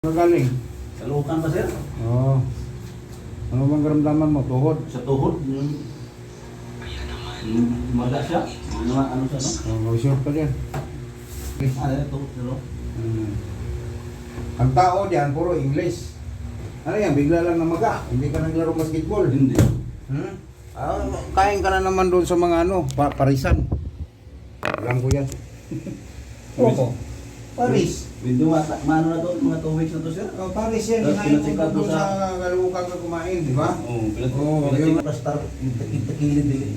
Magaling. Sa lukan ba, sir? Oo. Ano bang karamdaman mo? Tuhod? Sa tuhod. Maga siya. Ano siya, no? Mag-short ka dyan. Tuhod, sir. Ang tao dyan, puro English. Ano yan? Bigla lang na maga. Hindi ka naglaro basketball. Hindi. Kain ka na naman doon sa mga parisan. Alam ko yan. Oo. Paris. Window, maano na to? Mga 2 weeks na to, sir? Oh, Paris yan. Tapos Kinain mo pinasikat doon mo sa Galukan ka kumain, di ba? Oo, Oo, yung star, itakilid din.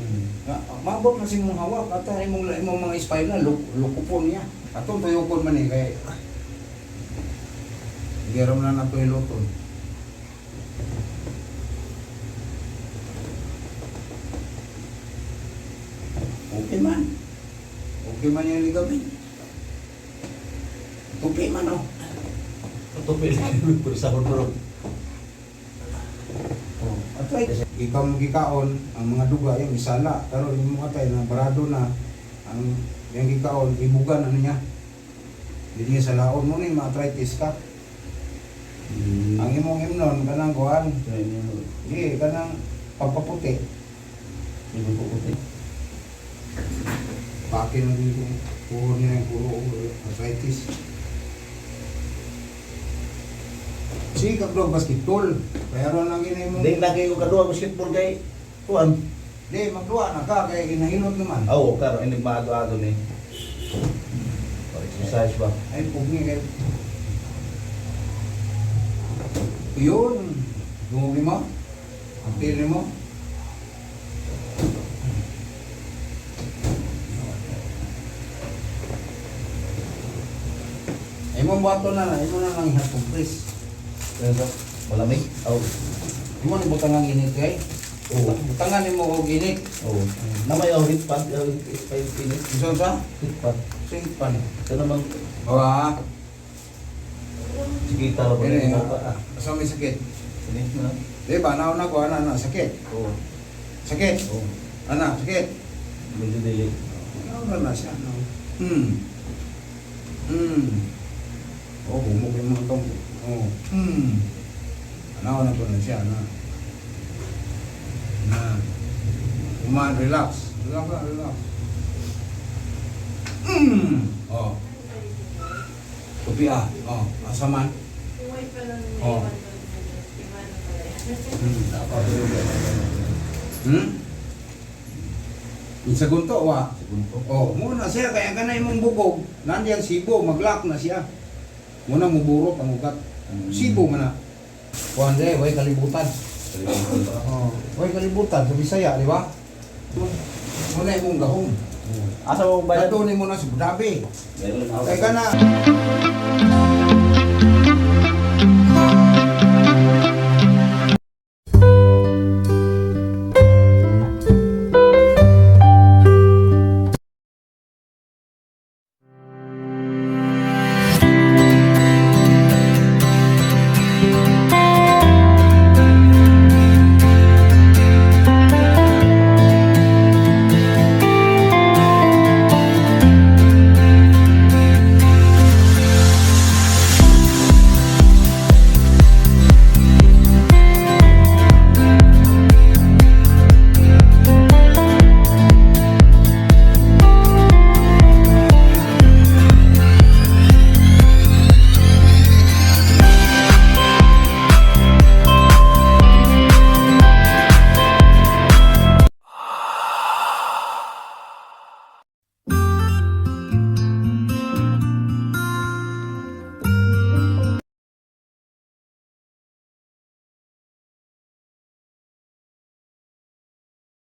Mabot na si mong hawak. At imong mga spinal, lukupon niya. Atong tuyukon man eh. Kaya giram na nato iluton. Okay man. Okay man yung ligament. Okay man oh. Ito pwede sa hurot. Oh, atay. Ikaw mong gikaon, ang mga duga yung isala. Pero yung mga atay na barado na, ang yung gikaon, ibugan ano niya. Hindi niya sa laon mo ni ma-arthritis ka. Ang imong imnon, kanang kuhan. Hindi, kanang pagpaputi. Yung puputi. Pakin ang dito. Puro niya yung puro arthritis. Sikap daw basketball. Pero lang yun yung... Hindi, lagi ko kadua basketball kay Kuan. Hindi, magduwa na ka, kaya ginahilot naman. Oo, pero hindi maado-ado ni. Exercise ba? Ay, pugni kayo. Yun. Dumugi mo. Ang pili mo. Ay mo bato na na. Imo na lang ihapong pris. Pero malamig. Oo. Imo ni butangang init kay. Oo. Butangan nimo og init. Oo. Namay ang hit pad, pinit. Iso sa? Hit pad. Sing pan. Ito naman, Bawa. sige, taro ba Ini. yung mapa? Asa may sakit. Ini na. Di ba naon na ko ana sakit. Oo. Sakit. Oo. Ana sakit. Medyo dili. Naon na siya. No? Oh, bumugin mo itong. Oh. Ano na po na siya, na. Kumaan, relax. Relax ka, relax. Oh. Tupi ah. Oh, asaman. Oh. Sa gunto, wa. Segundo. Oh, muna siya, kaya ka na imong bubog. Nandiyan sibo, mag-lock na siya. Muna muburot ang ugat. Sibo man na. Kuhan day, way kalibutan. Oh, way kalibutan sa Bisaya, di ba? Muna imong gahong. Asa mo bayad? Katunin mo na sa Budabi. Meron ako. Kaya ka na.